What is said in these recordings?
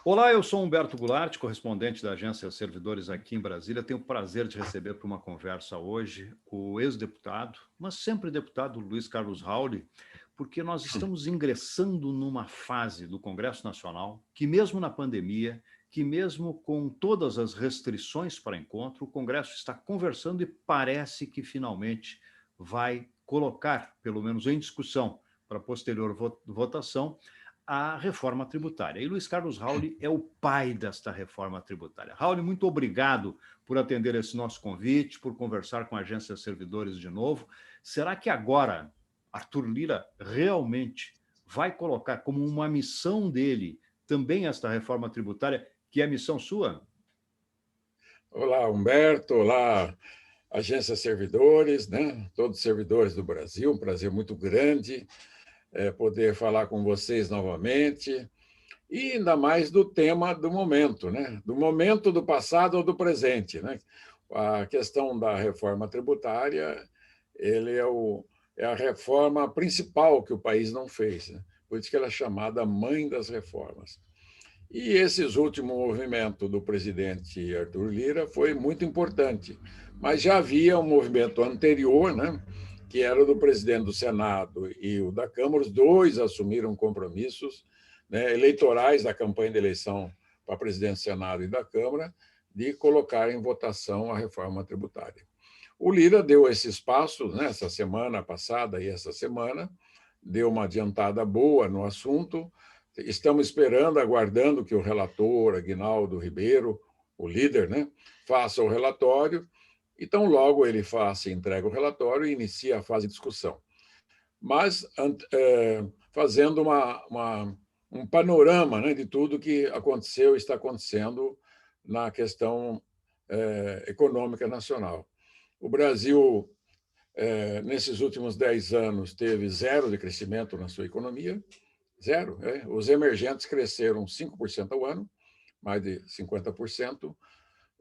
Olá, eu sou Humberto Goulart, correspondente da Agência Servidores aqui em Brasília. Tenho o prazer de receber para uma conversa hoje o ex-deputado, mas sempre deputado Luiz Carlos Rauli, porque nós estamos ingressando numa fase do Congresso Nacional que, mesmo na pandemia, que mesmo com todas as restrições para encontro, o Congresso está conversando e parece que finalmente vai colocar, pelo menos em discussão, para posterior votação, a reforma tributária. E Luiz Carlos Rauli é o pai desta reforma tributária. Rauli, muito obrigado por atender esse nosso convite, por conversar com a Agência Servidores de novo. Será que agora Arthur Lira realmente vai colocar como uma missão dele também esta reforma tributária, que é missão sua? Olá, Humberto. Olá, Agência Servidores, né? Todos os servidores do Brasil. Um prazer muito grande poder falar com vocês novamente. E ainda mais do tema do momento, né? Do momento, do passado ou do presente, né? A questão da reforma tributária, ele é a reforma principal que o país não fez, né? Por isso que ela é chamada mãe das reformas. E esses últimos movimentos do presidente Arthur Lira foi muito importante, mas já havia um movimento anterior, né, que era o do presidente do Senado e o da Câmara. Os dois assumiram compromissos, né, eleitorais da campanha de eleição para presidente do Senado e da Câmara de colocar em votação a reforma tributária. O Lira deu esses passos, né, essa semana passada e essa semana, deu uma adiantada boa no assunto. Estamos esperando, aguardando que o relator, Aguinaldo Ribeiro, o líder, né, faça o relatório. Então, logo ele faça, entrega o relatório e inicia a fase de discussão. Mas fazendo um panorama, né, de tudo que aconteceu e está acontecendo na questão econômica nacional. O Brasil, nesses últimos 10 anos, teve zero de crescimento na sua economia, zero. Os emergentes cresceram 5% ao ano, mais de 50%,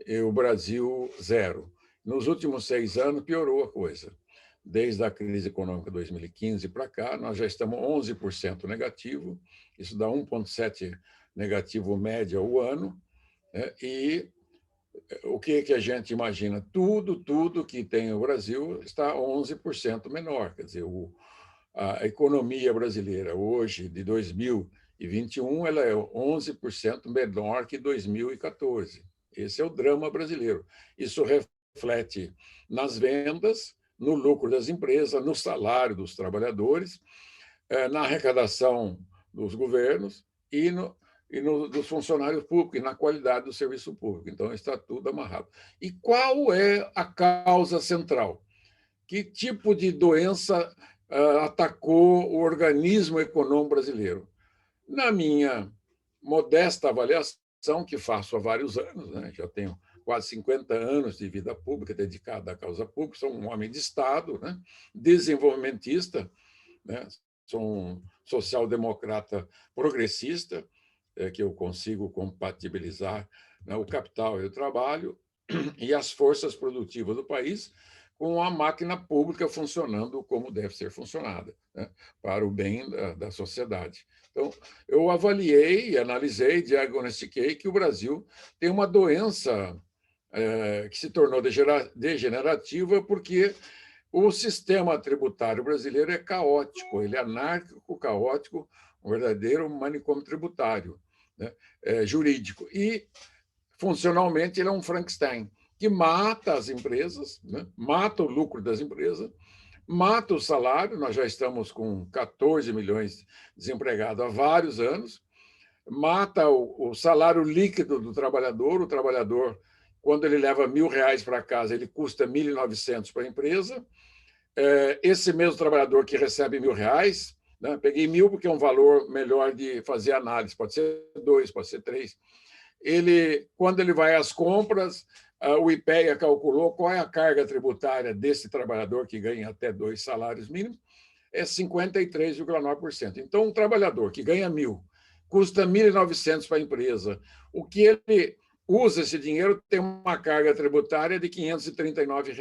e o Brasil, zero. Nos últimos 6 anos, piorou a coisa. Desde a crise econômica de 2015 para cá, nós já estamos 11% negativo, isso dá 1,7 negativo média ao ano, né? E o que a gente imagina? Tudo que tem o Brasil está 11% menor. Quer dizer, a economia brasileira hoje, de 2021, ela é 11% menor que 2014. Esse é o drama brasileiro. Isso reflete nas vendas, no lucro das empresas, no salário dos trabalhadores, na arrecadação dos governos dos funcionários públicos, e na qualidade do serviço público. Então, está tudo amarrado. E qual é a causa central? Que tipo de doença atacou o organismo econômico brasileiro? Na minha modesta avaliação, que faço há vários anos, né? Já tenho quase 50 anos de vida pública dedicada à causa pública, sou um homem de Estado, né? Desenvolvimentista, né? Sou um social-democrata progressista, que eu consigo compatibilizar, né, o capital e o trabalho e as forças produtivas do país com a máquina pública funcionando como deve ser funcionada, né, para o bem da sociedade. Então, eu avaliei, analisei, diagnostiquei que o Brasil tem uma doença que se tornou degenerativa porque o sistema tributário brasileiro é caótico, ele é anárquico, caótico, um verdadeiro manicômio tributário, né, jurídico. E, funcionalmente, ele é um Frankenstein, que mata as empresas, né, mata o lucro das empresas, mata o salário. Nós já estamos com 14 milhões desempregados há vários anos, mata o salário líquido do trabalhador. O trabalhador, quando ele leva R$ 1.000 para casa, ele custa 1.900 para a empresa. Esse mesmo trabalhador que recebe R$ 1.000, né, peguei 1.000 porque é um valor melhor de fazer análise, pode ser 2, pode ser 3. Quando ele vai às compras, o IPEA calculou qual é a carga tributária desse trabalhador que ganha até 2 salários mínimos, é 53,9%. Então, um trabalhador que ganha 1.000, custa 1.900 para a empresa, o que ele usa esse dinheiro tem uma carga tributária de R$ 539.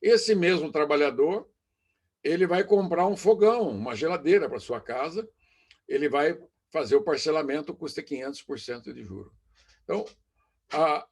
Esse mesmo trabalhador, ele vai comprar um fogão, uma geladeira para sua casa, ele vai fazer o parcelamento custa 500% de juros. Então,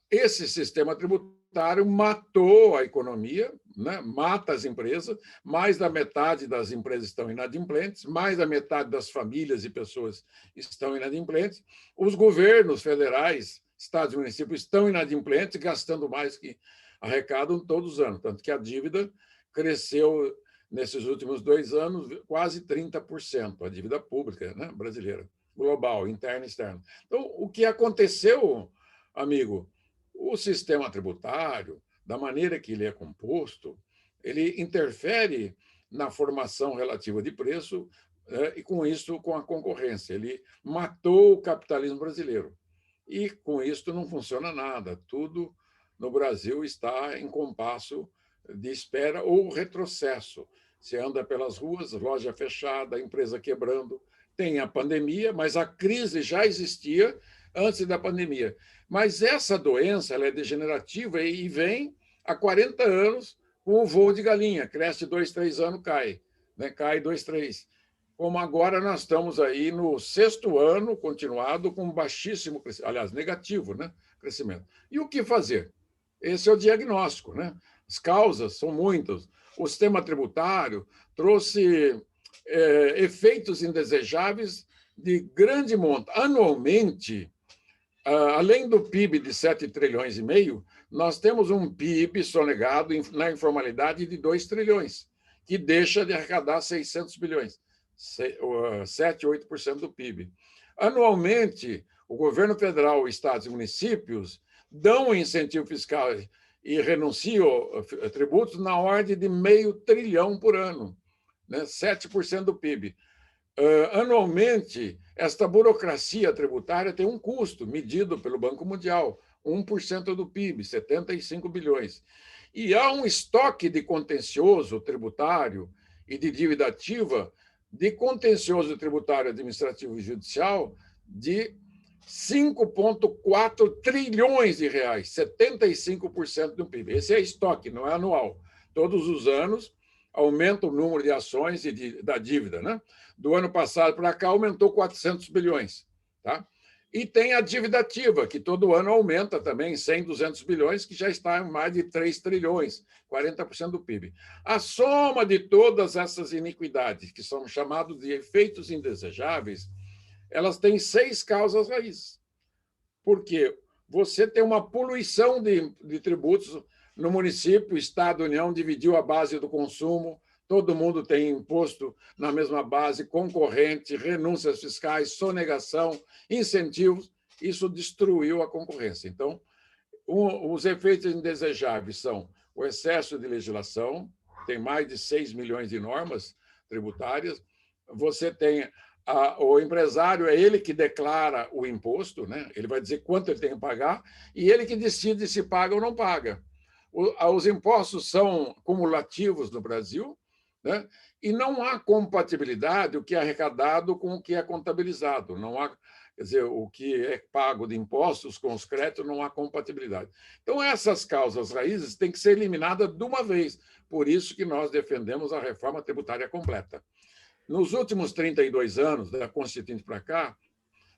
esse sistema tributário matou a economia, né? Mata as empresas, mais da metade das empresas estão inadimplentes, mais da metade das famílias e pessoas estão inadimplentes, os governos federais, estados e municípios estão inadimplentes, gastando mais que arrecadam todos os anos, tanto que a dívida cresceu nesses últimos 2 anos quase 30%, a dívida pública, né, brasileira, global, interna e externa. Então, o que aconteceu, amigo, o sistema tributário, da maneira que ele é composto, ele interfere na formação relativa de preço e, com isso, com a concorrência. Ele matou o capitalismo brasileiro. E, com isso, não funciona nada. Tudo no Brasil está em compasso de espera ou retrocesso. Você anda pelas ruas, loja fechada, empresa quebrando. Tem a pandemia, mas a crise já existia antes da pandemia. Mas essa doença ela é degenerativa e vem há 40 anos com o voo de galinha. Cresce 2, 3 anos, cai. Né? Cai 2, 3. Como agora nós estamos aí no 6º ano continuado com baixíssimo crescimento, aliás, negativo, né? Crescimento. E o que fazer? Esse é o diagnóstico, né? As causas são muitas. O sistema tributário trouxe efeitos indesejáveis de grande monta. Anualmente, além do PIB de 7,5 trilhões, nós temos um PIB sonegado na informalidade de 2 trilhões, que deixa de arrecadar 600 bilhões, 7, 8% do PIB. Anualmente, o governo federal, estados e municípios dão um incentivo fiscal e renunciam a tributos na ordem de meio trilhão por ano, né? 7% do PIB. Anualmente, esta burocracia tributária tem um custo medido pelo Banco Mundial, 1% do PIB, 75 bilhões. E há um estoque de contencioso tributário e de dívida ativa, de contencioso tributário administrativo e judicial, de 5,4 trilhões de reais, 75% do PIB. Esse é estoque, não é anual. Todos os anos aumenta o número de ações da dívida, né? Do ano passado para cá aumentou 400 bilhões. Tá? E tem a dívida ativa, que todo ano aumenta também 100, 200 bilhões, que já está em mais de 3 trilhões, 40% do PIB. A soma de todas essas iniquidades, que são chamados de efeitos indesejáveis, elas têm 6 causas raízes. Porque você tem uma poluição de tributos no município, Estado, União dividiu a base do consumo, todo mundo tem imposto na mesma base, concorrente, renúncias fiscais, sonegação, incentivos, isso destruiu a concorrência. Então, os efeitos indesejáveis são o excesso de legislação, tem mais de 6 milhões de normas tributárias, você tem o empresário, é ele que declara o imposto, né? Ele vai dizer quanto ele tem que pagar, e ele que decide se paga ou não paga. Os impostos são cumulativos no Brasil, né? E não há compatibilidade o que é arrecadado com o que é contabilizado. Não há, quer dizer, o que é pago de impostos com os créditos, não há compatibilidade. Então, essas causas raízes têm que ser eliminadas de uma vez. Por isso que nós defendemos a reforma tributária completa. Nos últimos 32 anos, da Constituinte para cá,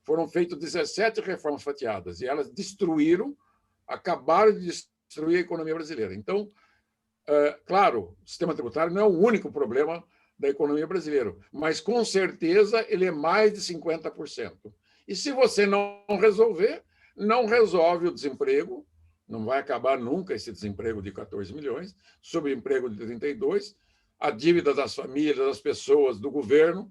foram feitas 17 reformas fatiadas, e elas acabaram de destruir a economia brasileira. Então, claro, o sistema tributário não é o único problema da economia brasileira, mas, com certeza, ele é mais de 50%. E se você não resolver, não resolve o desemprego, não vai acabar nunca esse desemprego de 14 milhões, subemprego de 32, a dívida das famílias, das pessoas, do governo,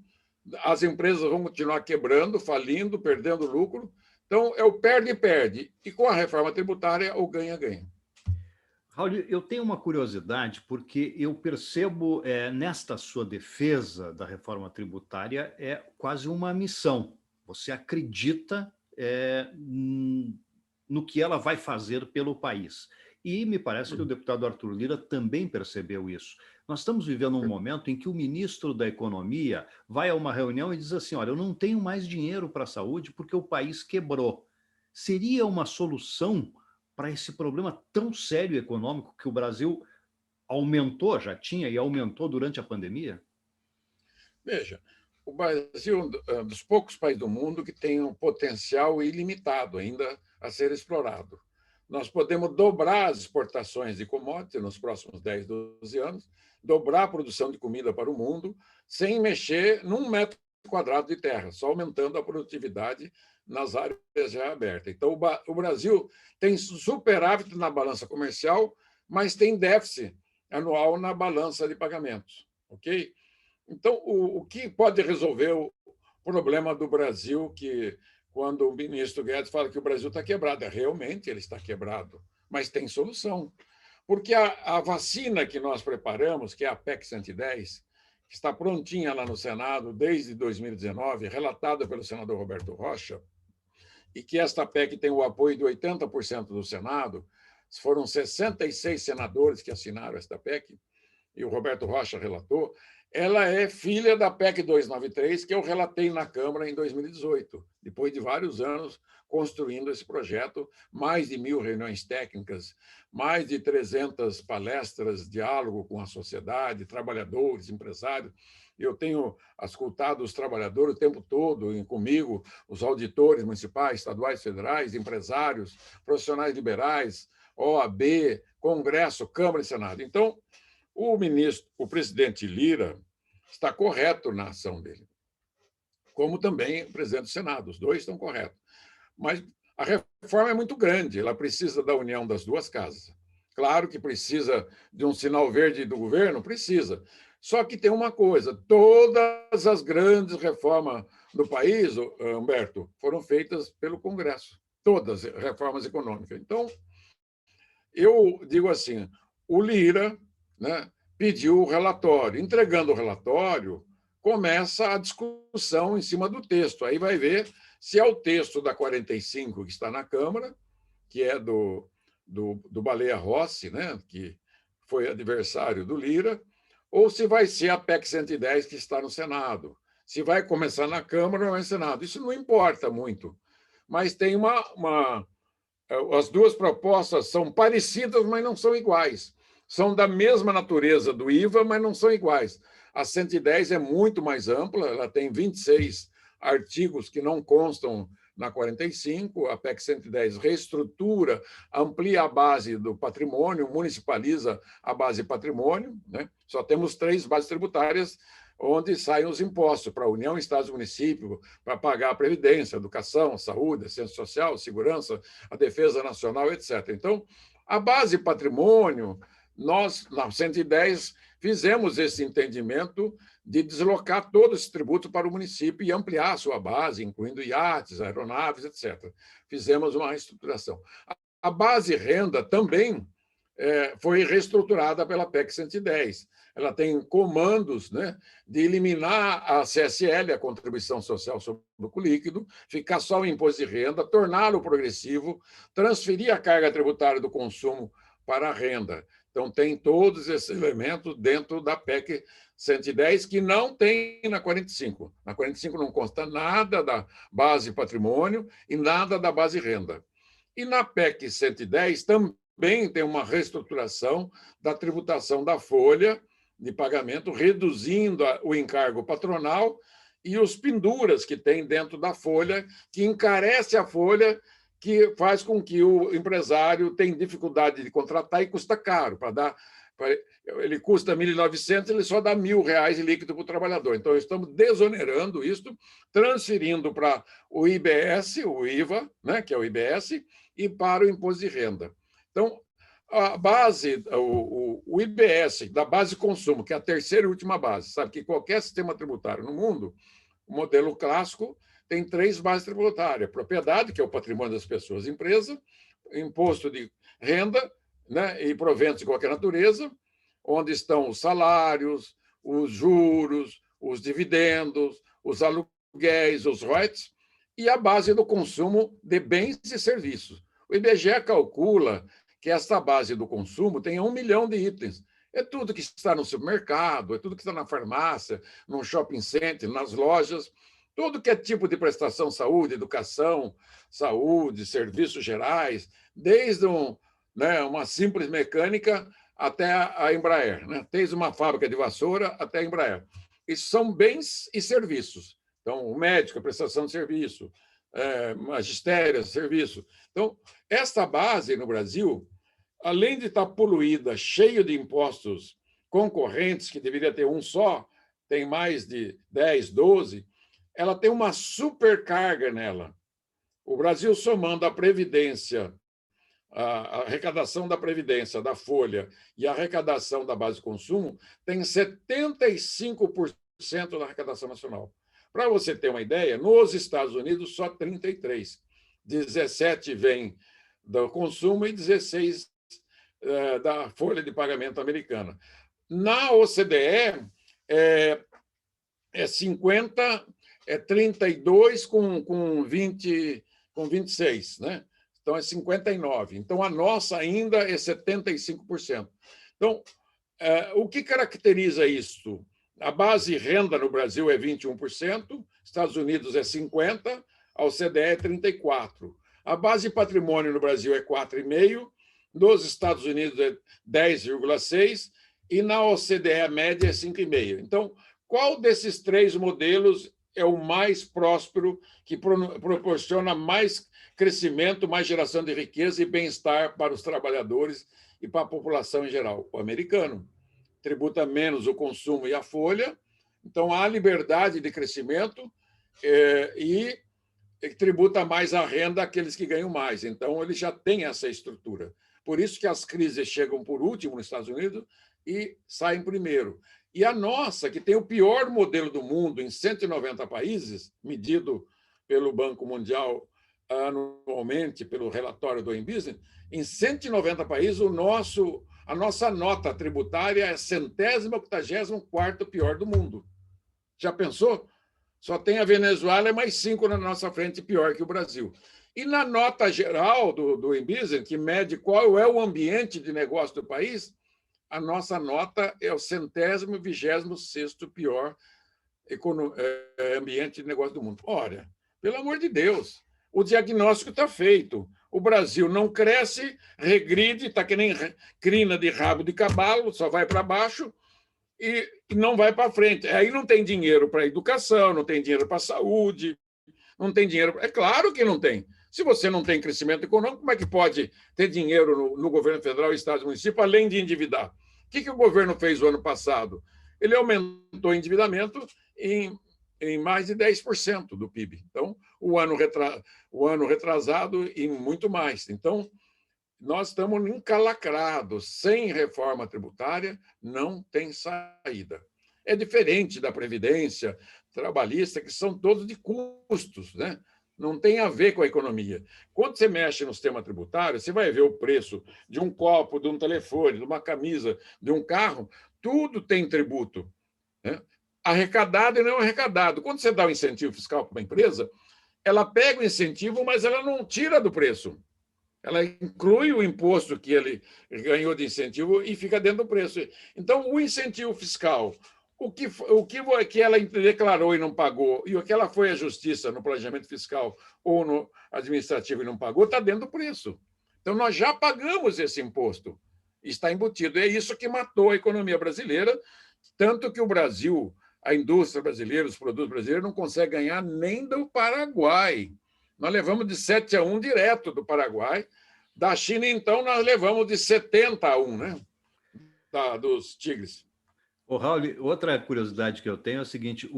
as empresas vão continuar quebrando, falindo, perdendo lucro. Então, é o perde-perde. E com a reforma tributária, o ganha-ganha. Raul, eu tenho uma curiosidade, porque eu percebo nesta sua defesa da reforma tributária quase uma missão. Você acredita no que ela vai fazer pelo país. E me parece que o deputado Arthur Lira também percebeu isso. Nós estamos vivendo um momento em que o ministro da Economia vai a uma reunião e diz assim, olha, eu não tenho mais dinheiro para a saúde porque o país quebrou. Seria uma solução para esse problema tão sério econômico que o Brasil aumentou, já tinha e aumentou durante a pandemia? Veja, o Brasil é um dos poucos países do mundo que tem um potencial ilimitado ainda a ser explorado. Nós podemos dobrar as exportações de commodities nos próximos 10, 12 anos, dobrar a produção de comida para o mundo, sem mexer num metro quadrado de terra, só aumentando a produtividade nas áreas já abertas. Então, o Brasil tem superávit na balança comercial, mas tem déficit anual na balança de pagamentos. Ok? Então, o que pode resolver o problema do Brasil, que quando o ministro Guedes fala que o Brasil está quebrado, realmente ele está quebrado, mas tem solução. Porque a vacina que nós preparamos, que é a PEC 110, que está prontinha lá no Senado desde 2019, relatada pelo senador Roberto Rocha, e que esta PEC tem o apoio de 80% do Senado, foram 66 senadores que assinaram esta PEC, e o Roberto Rocha relatou, ela é filha da PEC 293, que eu relatei na Câmara em 2018, depois de vários anos construindo esse projeto, mais de 1.000 reuniões técnicas, mais de 300 palestras, diálogo com a sociedade, trabalhadores, empresários. Eu tenho escutado os trabalhadores o tempo todo comigo, os auditores municipais, estaduais, federais, empresários, profissionais liberais, OAB, Congresso, Câmara e Senado. Então, o presidente Lira está correto na ação dele, como também o presidente do Senado, os dois estão corretos. Mas a reforma é muito grande, ela precisa da união das duas casas. Claro que precisa de um sinal verde do governo, precisa. Só que tem uma coisa, todas as grandes reformas do país, Humberto, foram feitas pelo Congresso, todas as reformas econômicas. Então, eu digo assim, o Lira, né, pediu o relatório. Entregando o relatório, começa a discussão em cima do texto. Aí vai ver se é o texto da 45 que está na Câmara, que é do Baleia Rossi, né, que foi adversário do Lira, ou se vai ser a PEC 110 que está no Senado. Se vai começar na Câmara ou no Senado. Isso não importa muito. Mas tem as duas propostas são parecidas, mas não são iguais. São da mesma natureza do IVA, mas não são iguais. A 110 é muito mais ampla, ela tem 26 artigos que não constam na 45, a PEC 110 reestrutura, amplia a base do patrimônio, municipaliza a base patrimônio, né? Só temos 3 bases tributárias onde saem os impostos para a União, Estados e Município, para pagar a Previdência, Educação, Saúde, Assistência Social, Segurança, a Defesa Nacional, etc. Então, a base patrimônio, nós, na 110, fizemos esse entendimento de deslocar todo esse tributo para o município e ampliar a sua base, incluindo iates, aeronaves, etc. Fizemos uma reestruturação. A base renda também foi reestruturada pela PEC 110. Ela tem comandos, né, de eliminar a CSL, a Contribuição Social sobre o Lucro Líquido, ficar só o imposto de renda, torná-lo progressivo, transferir a carga tributária do consumo para a renda. Então, tem todos esses elementos dentro da PEC 110, que não tem na 45. Na 45 não consta nada da base patrimônio e nada da base renda. E na PEC 110 também tem uma reestruturação da tributação da folha de pagamento, reduzindo o encargo patronal e os penduras que tem dentro da folha, que encarece a folha, que faz com que o empresário tenha dificuldade de contratar e custa caro. Ele custa 1.900, ele só dá R$ 1.000 líquido para o trabalhador. Então, estamos desonerando isto, transferindo para o IBS, o IVA, né, que é o IBS, e para o imposto de renda. Então, a base, o IBS, da base consumo, que é a terceira e última base, sabe que qualquer sistema tributário no mundo, o modelo clássico, tem 3 bases tributárias: propriedade, que é o patrimônio das pessoas e empresa, imposto de renda, né, e proventos de qualquer natureza, onde estão os salários, os juros, os dividendos, os aluguéis, os royalties, e a base do consumo de bens e serviços. O IBGE calcula que esta base do consumo tem 1 milhão de itens. É tudo que está no supermercado, é tudo que está na farmácia, no shopping center, nas lojas, tudo que é tipo de prestação, saúde, educação, saúde, serviços gerais, desde uma simples mecânica até a Embraer, né? Desde uma fábrica de vassoura até a Embraer. isso são bens e serviços. Então, o médico, a prestação de serviço, magistério, serviço. Então, esta base no Brasil, além de estar poluída, cheio de impostos concorrentes, que deveria ter um só, tem mais de 10, 12, ela tem uma supercarga nela. O Brasil, somando a Previdência, a arrecadação da Previdência, da Folha e a arrecadação da base de consumo, tem 75% da arrecadação nacional. Para você ter uma ideia, nos Estados Unidos, só 33%. 17% vem do consumo e 16% da folha de pagamento americana. Na OCDE, é 50%, 32% com 26%, né? Então, é 59%. Então, a nossa ainda é 75%. Então, o que caracteriza isso? A base renda no Brasil é 21%, Estados Unidos é 50%, a OCDE é 34%. A base patrimônio no Brasil é 4,5%, nos Estados Unidos é 10,6% e na OCDE a média é 5,5%. Então, qual desses três modelos é o mais próspero, que proporciona mais crescimento, mais geração de riqueza e bem-estar para os trabalhadores e para a população em geral? O americano. Tributa menos o consumo e a folha, então há liberdade de crescimento e tributa mais a renda àqueles que ganham mais. Então, ele já tem essa estrutura. Por isso que as crises chegam por último nos Estados Unidos e saem primeiro. E a nossa, que tem o pior modelo do mundo em 190 países, medido pelo Banco Mundial anualmente, pelo relatório do Doing Business, em 190 países, a nossa nota tributária é 184º pior do mundo. Já pensou? Só tem a Venezuela e mais 5 na nossa frente, pior que o Brasil. E na nota geral do Doing Business, que mede qual é o ambiente de negócio do país, a nossa nota é o 126º pior ambiente de negócio do mundo. Olha, pelo amor de Deus, o diagnóstico está feito. O Brasil não cresce, regride, está que nem crina de rabo de cavalo, só vai para baixo e não vai para frente. Aí não tem dinheiro para educação, não tem dinheiro para saúde, não tem dinheiro. É claro que não tem. Se você não tem crescimento econômico, como é que pode ter dinheiro no governo federal, estado e município, além de endividar? O que o governo fez o ano passado? Ele aumentou o endividamento em mais de 10% do PIB. Então, o ano retrasado, em muito mais. Então, nós estamos encalacrados. Sem reforma tributária, não tem saída. É diferente da Previdência trabalhista, que são todos de custos, né? Não tem a ver com a economia. Quando você mexe no sistema tributário, você vai ver o preço de um copo, de um telefone, de uma camisa, de um carro, tudo tem tributo, né? Arrecadado e não arrecadado. Quando você dá um incentivo fiscal para uma empresa, ela pega o incentivo, mas ela não tira do preço. Ela inclui o imposto que ele ganhou de incentivo e fica dentro do preço. Então, o incentivo fiscal, o que ela declarou e não pagou, e o que ela foi à justiça no planejamento fiscal ou no administrativo e não pagou, está dentro do preço. Então, nós já pagamos esse imposto. Está embutido. É isso que matou a economia brasileira, tanto que o Brasil, a indústria brasileira, os produtos brasileiros, não conseguem ganhar nem do Paraguai. Nós levamos de 7-1 direto do Paraguai. Da China, então, nós levamos de 70-1, né? Dos tigres. Ô, Raul, outra curiosidade que eu tenho é o seguinte: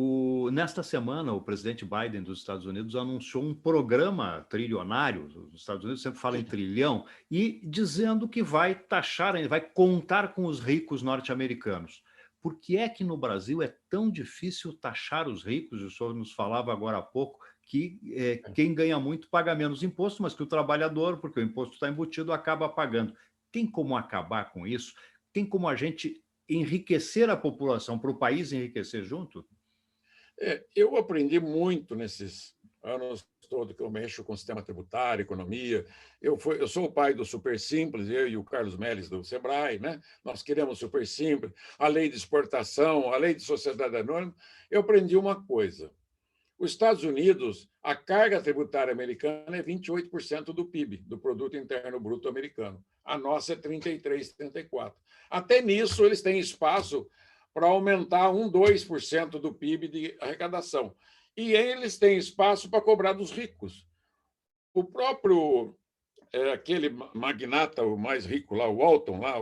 nesta semana, o presidente Biden dos Estados Unidos anunciou um programa trilionário, os Estados Unidos sempre falam em trilhão, e dizendo que vai taxar, vai contar com os ricos norte-americanos. Por que é que no Brasil é tão difícil taxar os ricos? O senhor nos falava agora há pouco que quem ganha muito paga menos imposto, mas que o trabalhador, porque o imposto está embutido, acaba pagando. Tem como acabar com isso? Tem como a gente enriquecer a população, para o país enriquecer junto? Eu aprendi muito nesses anos todos que eu mexo com sistema tributário, economia. Eu sou o pai do Super Simples, eu e o Carlos Melles do Sebrae, né? Nós queremos Super Simples, a lei de exportação, a lei de sociedade anônima. Eu aprendi uma coisa: os Estados Unidos, a carga tributária americana é 28% do PIB, do Produto Interno Bruto americano. A nossa é 33%, 34%. Até nisso, eles têm espaço para aumentar 2% do PIB de arrecadação. E eles têm espaço para cobrar dos ricos. O próprio aquele magnata, o mais rico lá, o Walton, lá,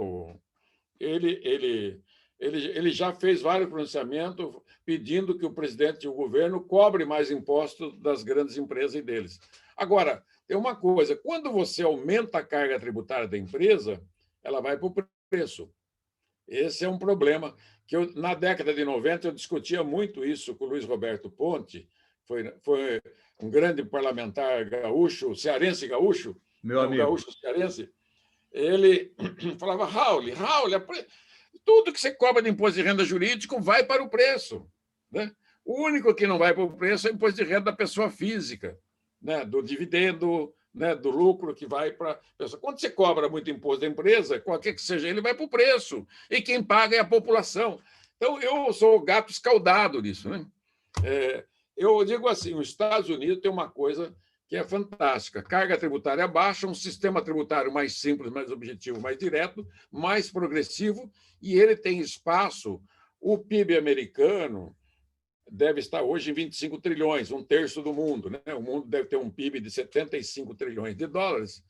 ele já fez vários pronunciamentos pedindo que o presidente e o governo cobrem mais impostos das grandes empresas e deles. Agora, tem uma coisa, quando você aumenta a carga tributária da empresa, ela vai para o preço. Esse é um problema que na década de 90 eu discutia muito isso com o Luiz Roberto Ponte, foi um grande parlamentar gaúcho, cearense gaúcho, meu amigo. Gaúcho cearense. Ele falava, Raul, tudo que você cobra de imposto de renda jurídico vai para o preço, né? O único que não vai para o preço é o imposto de renda da pessoa física, né? Do dividendo, né? Do lucro que vai para a pessoa. Quando você cobra muito imposto da empresa, qualquer que seja ele, vai para o preço. E quem paga é a população. Então, eu sou o gato escaldado nisso, né? Eu digo assim, os Estados Unidos tem uma coisa que é fantástica. Carga tributária baixa, um sistema tributário mais simples, mais objetivo, mais direto, mais progressivo, e ele tem espaço. O PIB americano deve estar hoje em 25 trilhões, um terço do mundo, né? O mundo deve ter um PIB de 75 trilhões de dólares.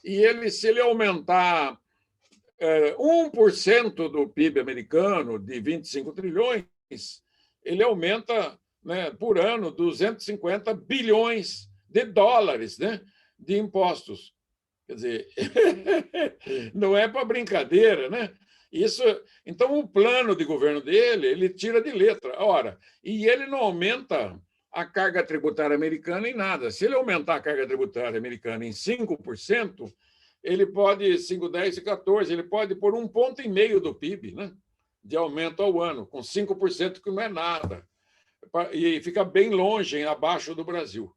E se ele aumentar 1% do PIB americano, de 25 trilhões, ele aumenta, né, por ano 250 bilhões de dólares, né, de impostos. Quer dizer, não é para brincadeira, né? Então, o plano de governo dele, ele tira de letra. Ora, e ele não aumenta a carga tributária americana em nada. Se ele aumentar a carga tributária americana em 5%, ele pode, 5, 10 e 14, ele pode pôr 1,5 ponto do PIB, né, de aumento ao ano, com 5%, que não é nada. E fica bem longe, abaixo do Brasil.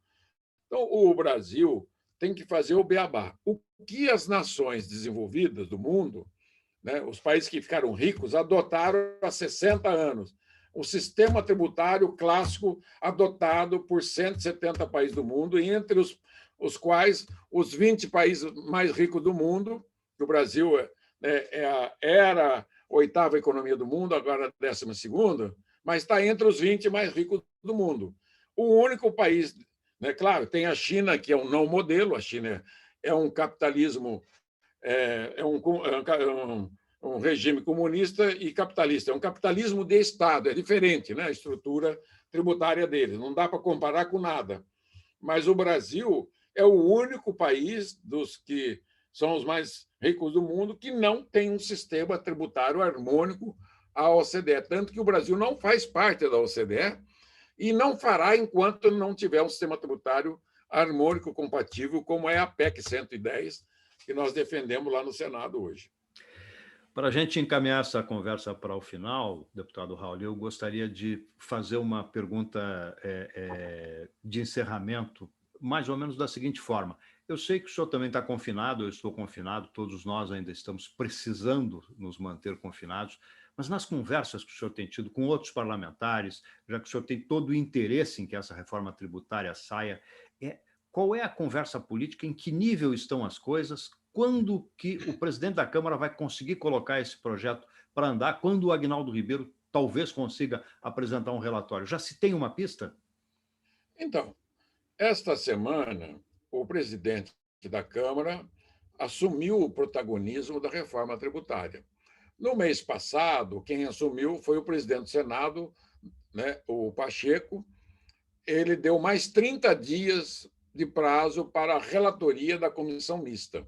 Então, o Brasil tem que fazer o beabá. O que as nações desenvolvidas do mundo, né, os países que ficaram ricos, adotaram há 60 anos. O sistema tributário clássico adotado por 170 países do mundo, entre os quais os 20 países mais ricos do mundo, que o Brasil era a 8ª economia do mundo, agora a 12ª, mas está entre os 20 mais ricos do mundo. O único país, né, claro, tem a China, que é um não modelo, a China é um capitalismo, um regime comunista e capitalista, é um capitalismo de Estado, é diferente, né, a estrutura tributária dele, não dá para comparar com nada. Mas o Brasil é o único país dos que são os mais ricos do mundo que não tem um sistema tributário harmônico à OCDE, tanto que o Brasil não faz parte da OCDE e não fará enquanto não tiver um sistema tributário harmônico compatível, como é a PEC 110, que nós defendemos lá no Senado hoje. Para a gente encaminhar essa conversa para o final, deputado Raul, eu gostaria de fazer uma pergunta de encerramento, mais ou menos da seguinte forma. Eu sei que o senhor também está confinado, eu estou confinado, todos nós ainda estamos precisando nos manter confinados, mas nas conversas que o senhor tem tido com outros parlamentares, já que o senhor tem todo o interesse em que essa reforma tributária saia, qual é a conversa política, em que nível estão as coisas, quando que o presidente da Câmara vai conseguir colocar esse projeto para andar, quando o Aguinaldo Ribeiro talvez consiga apresentar um relatório? Já se tem uma pista? Então, esta semana, o presidente da Câmara assumiu o protagonismo da reforma tributária. No mês passado, quem assumiu foi o presidente do Senado, né, o Pacheco. Ele deu mais 30 dias de prazo para a relatoria da comissão mista.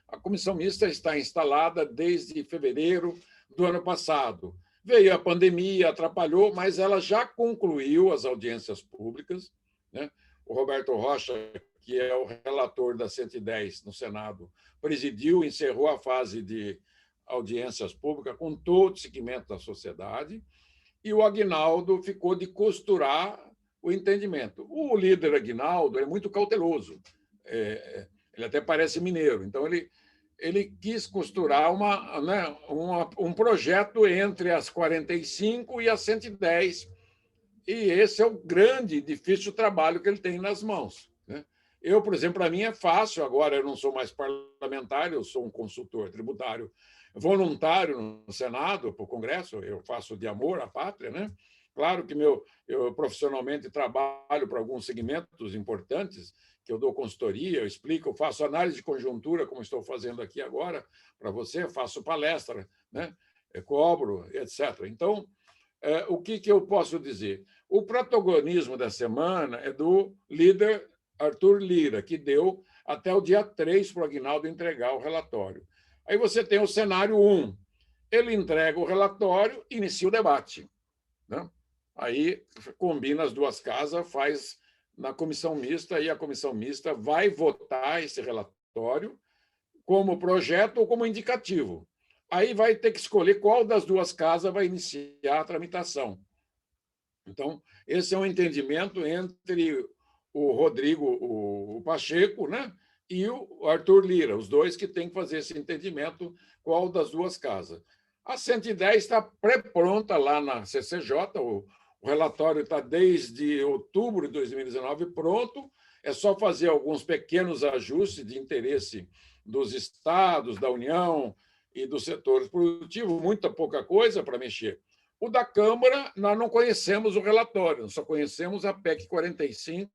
A comissão mista está instalada desde fevereiro do ano passado. Veio a pandemia, atrapalhou, mas ela já concluiu as audiências públicas, né? O Roberto Rocha, que é o relator da 110 no Senado, presidiu, encerrou a fase de audiências públicas com todo o segmento da sociedade, e o Aguinaldo ficou de costurar o entendimento. O líder Aguinaldo é muito cauteloso, ele até parece mineiro, então ele quis costurar um projeto entre as 45 e as 110, e esse é o grande e difícil trabalho que ele tem nas mãos, né? Eu, por exemplo, para mim é fácil, agora eu não sou mais parlamentar, eu sou um consultor tributário voluntário no Senado, para o Congresso, eu faço de amor à pátria, né? Claro que eu profissionalmente trabalho para alguns segmentos importantes, que eu dou consultoria, eu explico, eu faço análise de conjuntura, como estou fazendo aqui agora para você, faço palestra, né? Eu cobro, etc. Então, o que eu posso dizer? O protagonismo da semana é do líder Arthur Lira, que deu até o dia 3 para o Aguinaldo entregar o relatório. Aí você tem o cenário 1. Ele entrega o relatório e inicia o debate, né? Aí combina as duas casas, faz na comissão mista, e a comissão mista vai votar esse relatório como projeto ou como indicativo. Aí vai ter que escolher qual das duas casas vai iniciar a tramitação. Então, esse é um entendimento entre o Rodrigo o Pacheco, né, e o Arthur Lira, os dois que têm que fazer esse entendimento qual das duas casas. A 110 está pré-pronta lá na CCJ, o relatório está desde outubro de 2019 pronto, é só fazer alguns pequenos ajustes de interesse dos estados, da União e dos setores produtivos, muita pouca coisa para mexer. O da Câmara, nós não conhecemos o relatório, nós só conhecemos a PEC 45,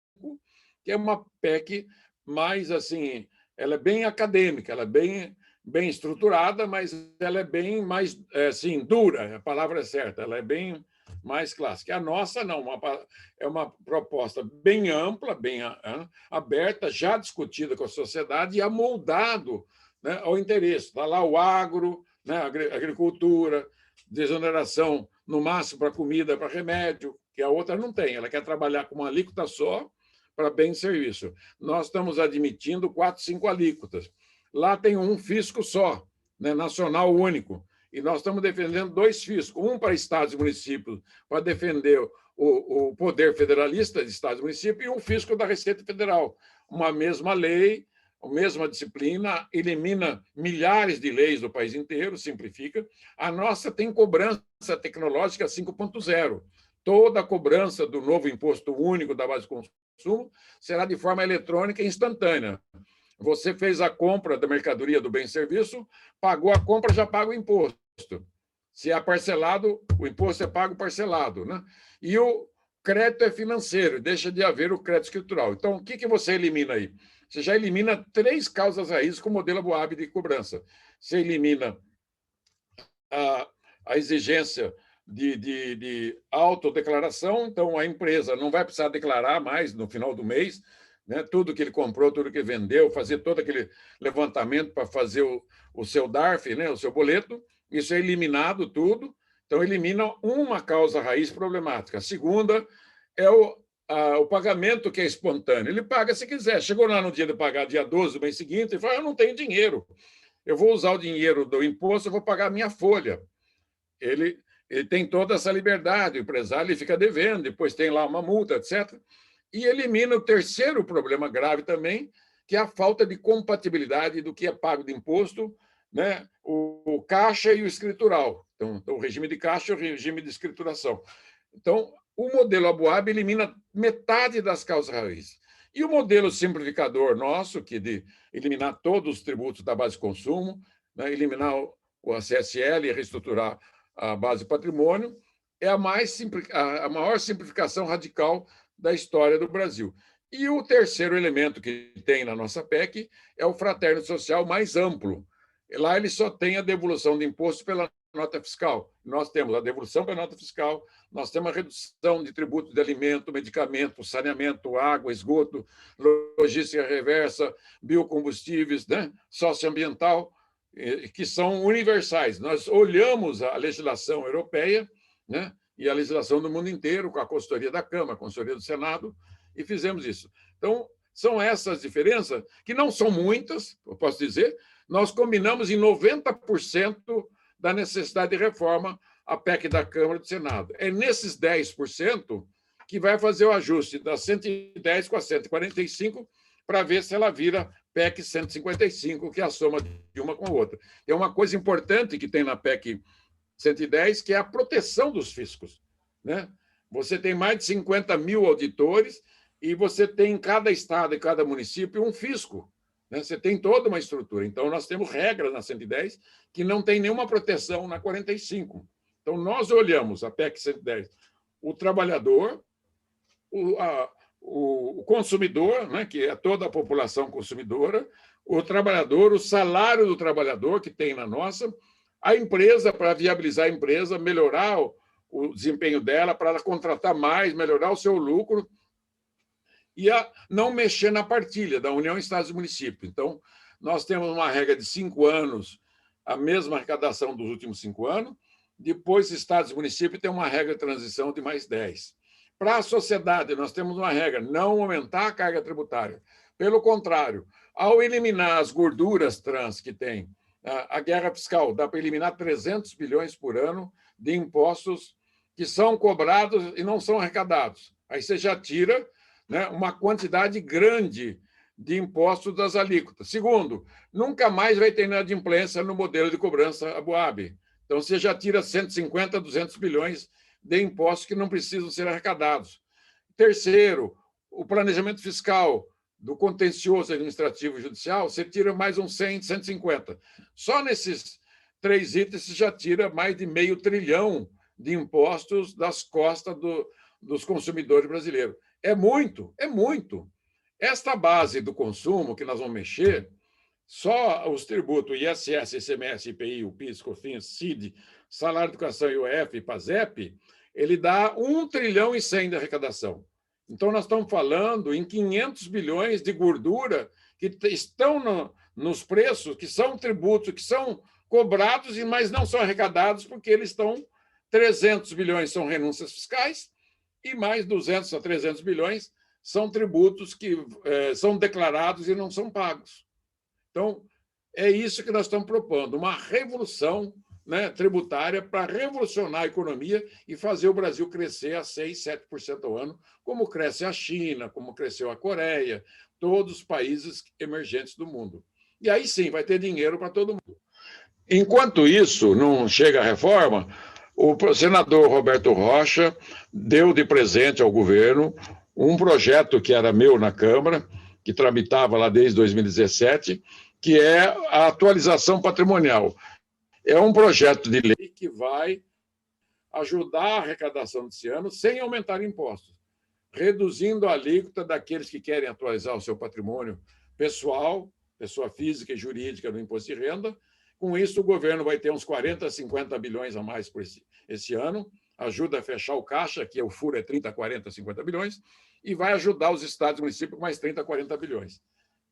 que é uma PEC mais assim, ela é bem acadêmica, ela é bem estruturada, mas ela é bem mais assim, dura, a palavra é certa, ela é bem mais clássica. A nossa não, é uma proposta bem ampla, bem aberta, já discutida com a sociedade e amoldado, né, ao interesse. Está lá o agro, né, a agricultura, desoneração no máximo para comida, para remédio, que a outra não tem. Ela quer trabalhar com uma alíquota só para bem e serviço. Nós estamos admitindo 4, 5 alíquotas. Lá tem um fisco só, né, nacional único. E nós estamos defendendo 2 fiscos, um para estados e municípios, para defender o poder federalista de estados e municípios, e um fisco da Receita Federal. Uma mesma lei, a mesma disciplina, elimina milhares de leis do país inteiro, simplifica. A nossa tem cobrança tecnológica 5.0. Toda a cobrança do novo imposto único da base de consumo será de forma eletrônica e instantânea. Você fez a compra da mercadoria, do bem e serviço, pagou a compra, já paga o imposto. Se é parcelado, o imposto é pago parcelado, né? E o crédito é financeiro, deixa de haver o crédito escritural. Então, o que você elimina aí? Você já elimina 3 causas raízes com o modelo Aboab de cobrança. Você elimina a exigência de autodeclaração, então a empresa não vai precisar declarar mais no final do mês, né, tudo que ele comprou, tudo que vendeu, fazer todo aquele levantamento para fazer o seu DARF, né, o seu boleto. Isso é eliminado tudo. Então, elimina uma causa raiz problemática. A segunda é o pagamento que é espontâneo. Ele paga se quiser. Chegou lá no dia de pagar, dia 12 do mês seguinte, ele fala, eu não tenho dinheiro. Eu vou usar o dinheiro do imposto, eu vou pagar a minha folha. Ele tem toda essa liberdade, o empresário ele fica devendo, depois tem lá uma multa, etc. E elimina o terceiro problema grave também, que é a falta de compatibilidade do que é pago de imposto, né, o caixa e o escritural. Então, o regime de caixa e o regime de escrituração. Então, o modelo Aboab elimina metade das causas raízes. E o modelo simplificador nosso, que de eliminar todos os tributos da base de consumo, né, eliminar o ACSL e reestruturar a base de patrimônio, é a maior simplificação radical da história do Brasil. E o terceiro elemento que tem na nossa PEC é o fraterno social mais amplo. Lá ele só tem a devolução de imposto pela nota fiscal. Nós temos a devolução pela nota fiscal, nós temos a redução de tributos de alimento, medicamento, saneamento, água, esgoto, logística reversa, biocombustíveis, né, socioambiental, que são universais. Nós olhamos a legislação europeia, né, e a legislação do mundo inteiro, com a consultoria da Câmara, a consultoria do Senado, e fizemos isso. Então, são essas diferenças, que não são muitas, eu posso dizer, nós combinamos em 90% da necessidade de reforma a PEC da Câmara e do Senado. É nesses 10% que vai fazer o ajuste da 110 com a 145 para ver se ela vira PEC 155, que é a soma de uma com a outra. É uma coisa importante que tem na PEC 110, que é a proteção dos fiscos, né? Você tem mais de 50 mil auditores e você tem em cada estado e cada município um fisco, né? Você tem toda uma estrutura. Então, nós temos regras na 110 que não tem nenhuma proteção na 45. Então, nós olhamos a PEC 110, o trabalhador, o consumidor, né, que é toda a população consumidora, o trabalhador, o salário do trabalhador, que tem na nossa, a empresa, para viabilizar a empresa, melhorar o desempenho dela, para ela contratar mais, melhorar o seu lucro, e não mexer na partilha da União, Estados e Municípios. Então, nós temos uma regra de 5 anos, a mesma arrecadação dos últimos 5 anos, depois, Estados e Municípios têm uma regra de transição de mais 10. Para a sociedade, nós temos uma regra, não aumentar a carga tributária. Pelo contrário, ao eliminar as gorduras trans que tem, a guerra fiscal dá para eliminar 300 bilhões por ano de impostos que são cobrados e não são arrecadados. Aí você já tira, né, uma quantidade grande de impostos das alíquotas. Segundo, nunca mais vai ter inadimplência no modelo de cobrança Aboab. Então, você já tira 150, 200 bilhões de impostos que não precisam ser arrecadados. Terceiro, o planejamento fiscal do contencioso administrativo e judicial, você tira mais uns 100, 150. Só nesses 3 itens você já tira mais de meio trilhão de impostos das costas dos consumidores brasileiros. É muito, é muito. Esta base do consumo que nós vamos mexer, só os tributos ISS, ICMS, IPI, o PIS, COFINS, CID, Salário de Educação, IOF e PASEP, ele dá 1 trilhão e 100 de arrecadação. Então, nós estamos falando em 500 bilhões de gordura que estão nos preços, que são tributos, que são cobrados, mas não são arrecadados, porque eles estão... 300 bilhões são renúncias fiscais e mais 200 a 300 bilhões são tributos que são declarados e não são pagos. Então, é isso que nós estamos propondo, uma revolução, né, tributária para revolucionar a economia e fazer o Brasil crescer a 6%, 7% ao ano, como cresce a China, como cresceu a Coreia, todos os países emergentes do mundo. E aí sim, vai ter dinheiro para todo mundo. Enquanto isso, não chega a reforma, o senador Roberto Rocha deu de presente ao governo um projeto que era meu na Câmara, que tramitava lá desde 2017, que é a atualização patrimonial. É um projeto de lei que vai ajudar a arrecadação desse ano sem aumentar impostos, reduzindo a alíquota daqueles que querem atualizar o seu patrimônio pessoal, pessoa física e jurídica no imposto de renda. Com isso, o governo vai ter uns 40, 50 bilhões a mais por esse ano, ajuda a fechar o caixa, que o furo é 30, 40, 50 bilhões, e vai ajudar os estados e municípios com mais 30, 40 bilhões.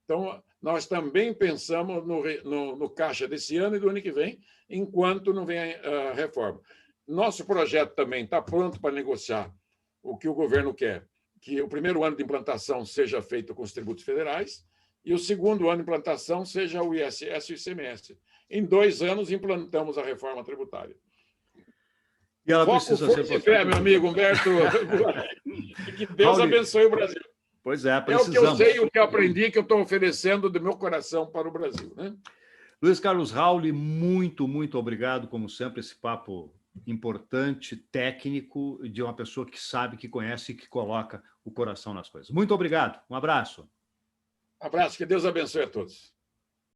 Então, nós também pensamos no caixa desse ano e do ano que vem, enquanto não vem a reforma. Nosso projeto também está pronto para negociar o que o governo quer, que o primeiro ano de implantação seja feito com os tributos federais e o segundo ano de implantação seja o ISS e o ICMS. Em 2 anos, implantamos a reforma tributária. E ela Foco, força e fé, meu amigo Humberto. Que Deus abençoe o Brasil. Pois é, precisamos. É o que eu sei, o que eu aprendi, que eu estou oferecendo do meu coração para o Brasil, né? Luiz Carlos Rauli, muito, muito obrigado, como sempre, esse papo importante, técnico, de uma pessoa que sabe, que conhece e que coloca o coração nas coisas. Muito obrigado, um abraço. Abraço, que Deus abençoe a todos.